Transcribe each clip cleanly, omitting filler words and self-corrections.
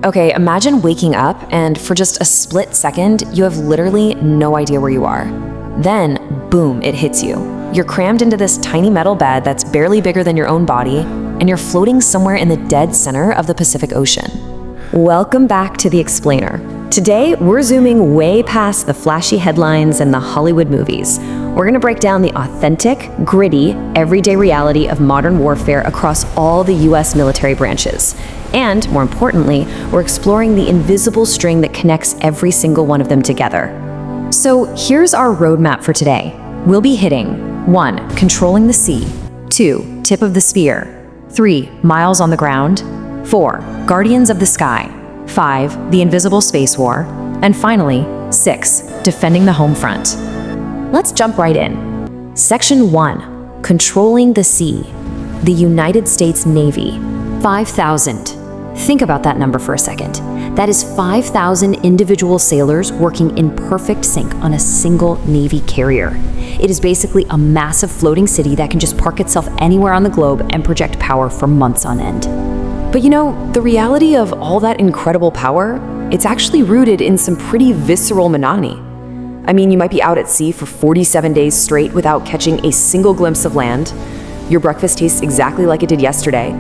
Okay, imagine waking up and for just a split second, you have literally no idea where you are. Then, boom, it hits you. You're crammed into this tiny metal bed that's barely bigger than your own body, and you're floating somewhere in the dead center of the Pacific Ocean. Welcome back to The Explainer. Today, we're zooming way past the flashy headlines and the Hollywood movies. We're gonna break down the authentic, gritty, everyday reality of modern warfare across all the US military branches. And, more importantly, we're exploring the invisible string that connects every single one of them together. So here's our roadmap for today. We'll be hitting 1. Controlling the sea. 2. Tip of the spear. 3. Miles on the ground. 4. Guardians of the sky. 5. The invisible space war. And finally, 6. Defending the home front. Let's jump right in. Section 1. Controlling the sea. The United States Navy. 5,000. Think about that number for a second. That is 5,000 individual sailors working in perfect sync on a single Navy carrier. It is basically a massive floating city that can just park itself anywhere on the globe and project power for months on end. But you know, the reality of all that incredible power, it's actually rooted in some pretty visceral monotony. I mean, you might be out at sea for 47 days straight without catching a single glimpse of land. Your breakfast tastes exactly like it did yesterday.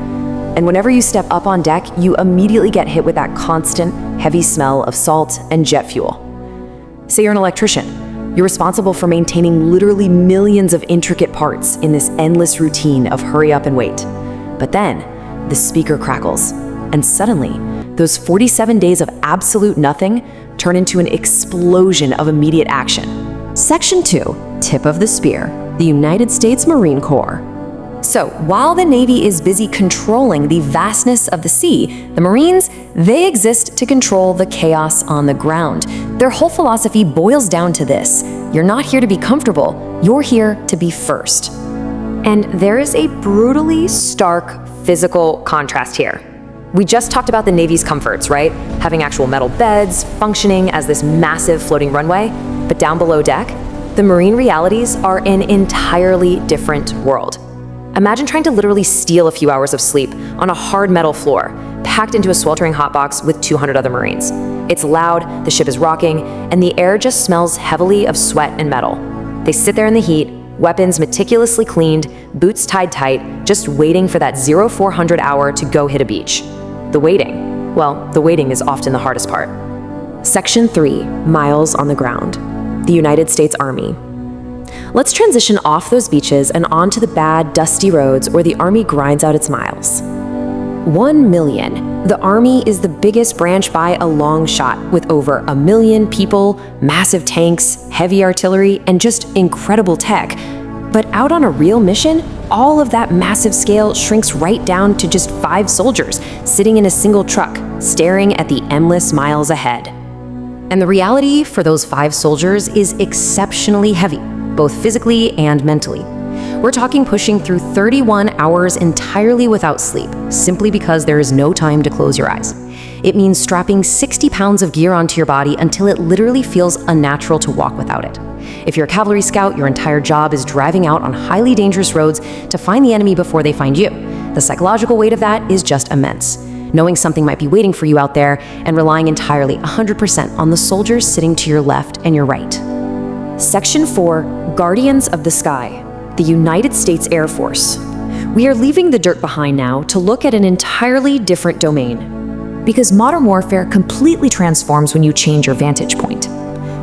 And whenever you step up on deck, you immediately get hit with that constant, heavy smell of salt and jet fuel. Say you're an electrician. You're responsible for maintaining literally millions of intricate parts in this endless routine of hurry up and wait. But then, the speaker crackles, and suddenly, those 47 days of absolute nothing turn into an explosion of immediate action. Section 2, Tip of the Spear, the United States Marine Corps. So, while the Navy is busy controlling the vastness of the sea, the Marines, they exist to control the chaos on the ground. Their whole philosophy boils down to this: you're not here to be comfortable, you're here to be first. And there is a brutally stark physical contrast here. We just talked about the Navy's comforts, right? Having actual metal beds, functioning as this massive floating runway. But down below deck, the Marine realities are an entirely different world. Imagine trying to literally steal a few hours of sleep on a hard metal floor, packed into a sweltering hotbox with 200 other Marines. It's loud, the ship is rocking, and the air just smells heavily of sweat and metal. They sit there in the heat, weapons meticulously cleaned, boots tied tight, just waiting for that 0400 hour to go hit a beach. The waiting. Well, the waiting is often the hardest part. Section 3, Miles on the Ground. The United States Army. Let's transition off those beaches and onto the bad, dusty roads where the Army grinds out its miles. 1 million. The Army is the biggest branch by a long shot, with over 1 million people, massive tanks, heavy artillery, and just incredible tech. But out on a real mission, all of that massive scale shrinks right down to just 5 soldiers sitting in a single truck, staring at the endless miles ahead. And the reality for those 5 soldiers is exceptionally heavy, both physically and mentally. We're talking pushing through 31 hours entirely without sleep, simply because there is no time to close your eyes. It means strapping 60 pounds of gear onto your body until it literally feels unnatural to walk without it. If you're a cavalry scout, your entire job is driving out on highly dangerous roads to find the enemy before they find you. The psychological weight of that is just immense. Knowing something might be waiting for you out there and relying entirely 100% on the soldiers sitting to your left and your right. Section 4, Guardians of the Sky, the United States Air Force. We are leaving the dirt behind now to look at an entirely different domain. Because modern warfare completely transforms when you change your vantage point.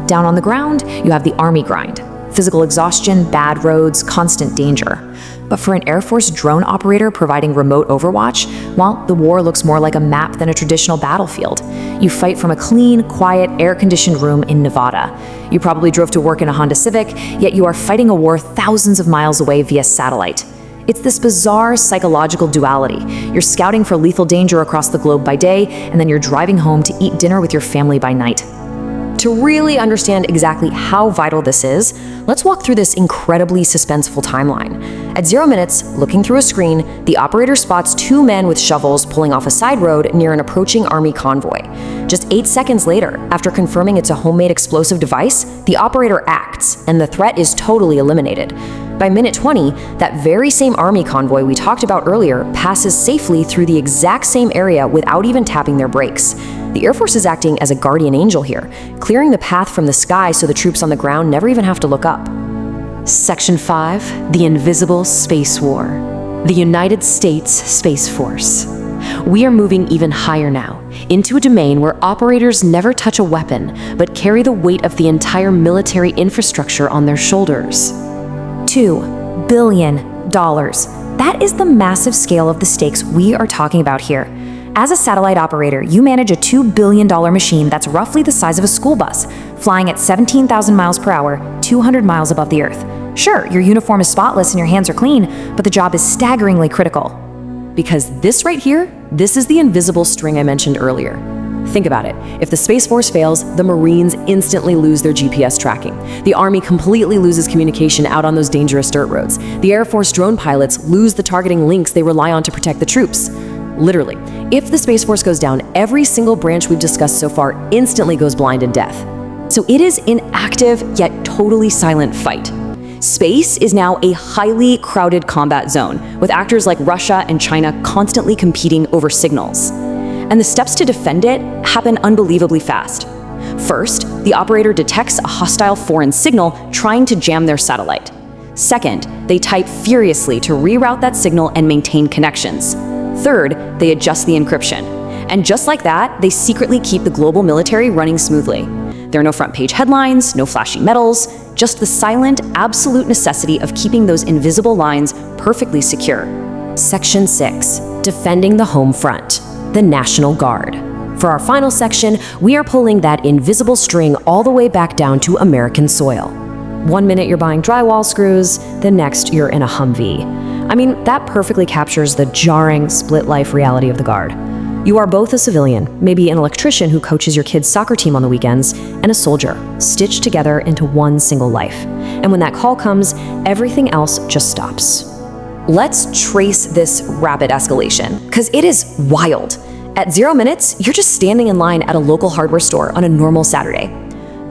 Down on the ground, you have the Army grind. Physical exhaustion, bad roads, constant danger. But for an Air Force drone operator providing remote overwatch, well, the war looks more like a map than a traditional battlefield. You fight from a clean, quiet, air-conditioned room in Nevada. You probably drove to work in a Honda Civic, yet you are fighting a war thousands of miles away via satellite. It's this bizarre psychological duality. You're scouting for lethal danger across the globe by day, and then you're driving home to eat dinner with your family by night. To really understand exactly how vital this is, let's walk through this incredibly suspenseful timeline. At 0 minutes, looking through a screen, the operator spots 2 men with shovels pulling off a side road near an approaching Army convoy. Just 8 seconds later, after confirming it's a homemade explosive device, the operator acts, and the threat is totally eliminated. By minute 20, that very same army convoy we talked about earlier passes safely through the exact same area without even tapping their brakes. The Air Force is acting as a guardian angel here, clearing the path from the sky so the troops on the ground never even have to look up. Section 5, the Invisible Space War. The United States Space Force. We are moving even higher now, into a domain where operators never touch a weapon, but carry the weight of the entire military infrastructure on their shoulders. $2 billion. That is the massive scale of the stakes we are talking about here. As a satellite operator, you manage a $2 billion machine that's roughly the size of a school bus, flying at 17,000 miles per hour, 200 miles above the Earth. Sure, your uniform is spotless and your hands are clean, but the job is staggeringly critical. Because this right here, this is the invisible string I mentioned earlier. Think about it. If the Space Force fails, the Marines instantly lose their GPS tracking. The Army completely loses communication out on those dangerous dirt roads. The Air Force drone pilots lose the targeting links they rely on to protect the troops. Literally, if the Space Force goes down, every single branch we've discussed so far instantly goes blind in death. So it is an active yet totally silent fight. Space is now a highly crowded combat zone, with actors like Russia and China constantly competing over signals. And the steps to defend it happen unbelievably fast. First, the operator detects a hostile foreign signal trying to jam their satellite. Second, they type furiously to reroute that signal and maintain connections. Third, they adjust the encryption. And just like that, they secretly keep the global military running smoothly. There are no front-page headlines, no flashy medals, just the silent, absolute necessity of keeping those invisible lines perfectly secure. Section 6, defending the home front. The National Guard. For our final section, we are pulling that invisible string all the way back down to American soil. 1 minute you're buying drywall screws, the next you're in a Humvee. I mean, that perfectly captures the jarring, split-life reality of the Guard. You are both a civilian, maybe an electrician who coaches your kid's soccer team on the weekends, and a soldier, stitched together into one single life. And when that call comes, everything else just stops. Let's trace this rapid escalation, because it is wild. At 0 minutes, you're just standing in line at a local hardware store on a normal Saturday.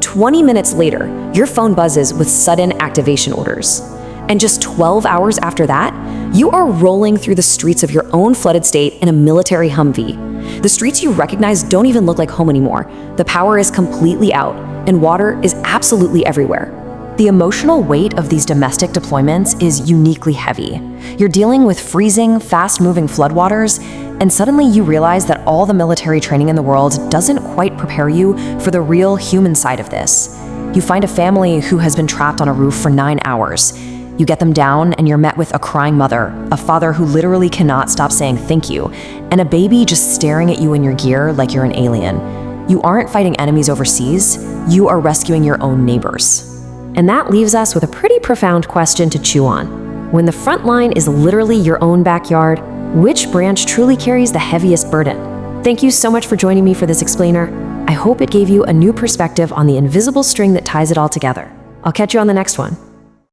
20 minutes later, your phone buzzes with sudden activation orders. And just 12 hours after that, you are rolling through the streets of your own flooded state in a military Humvee. The streets you recognize don't even look like home anymore. The power is completely out, and water is absolutely everywhere. The emotional weight of these domestic deployments is uniquely heavy. You're dealing with freezing, fast-moving floodwaters, and suddenly you realize that all the military training in the world doesn't quite prepare you for the real human side of this. You find a family who has been trapped on a roof for 9 hours. You get them down and you're met with a crying mother, a father who literally cannot stop saying thank you, and a baby just staring at you in your gear like you're an alien. You aren't fighting enemies overseas, you are rescuing your own neighbors. And that leaves us with a pretty profound question to chew on. When the front line is literally your own backyard, which branch truly carries the heaviest burden? Thank you so much for joining me for this explainer. I hope it gave you a new perspective on the invisible string that ties it all together. I'll catch you on the next one.